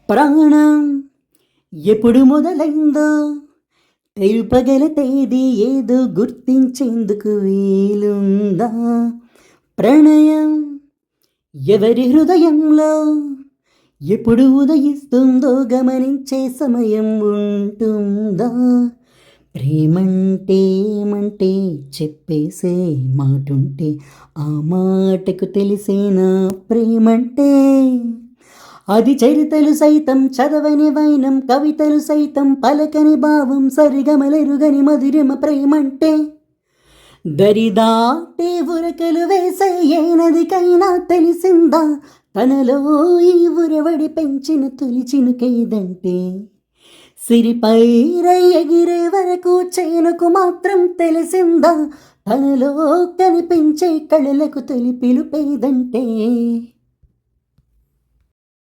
ప్రాణం ఎప్పుడు మొదలైందో తెలుపగల తేదీ ఏదో గుర్తించేందుకు వీలుందా? ప్రణయం ఎవరి హృదయంలో ఎప్పుడు ఉదయిస్తుందో గమనించే సమయం ఉంటుందా? ప్రేమంటే ఏమంటే చెప్పేసే మాటుంటే ఆ మాటకు తెలిసేనా ప్రేమంటే? అది చరితలు సైతం చదవని వైనం, కవితలు సైతం పలకని భావం, సరిగమలెరుగని మధురిమ ప్రేమంటే. దరిదాటే ఉరకలు వేసే ఏ నదికైనా తెలిసిందా తనలో ఈ ఉరవడి పెంచిన తొలి చినుకేదంటే? సిరిపైరై ఎగిరే వరకు చేనుకు మాత్రం తెలిసిందా తనలో కనిపించే కళలకు తొలి పిలుపేదంటే?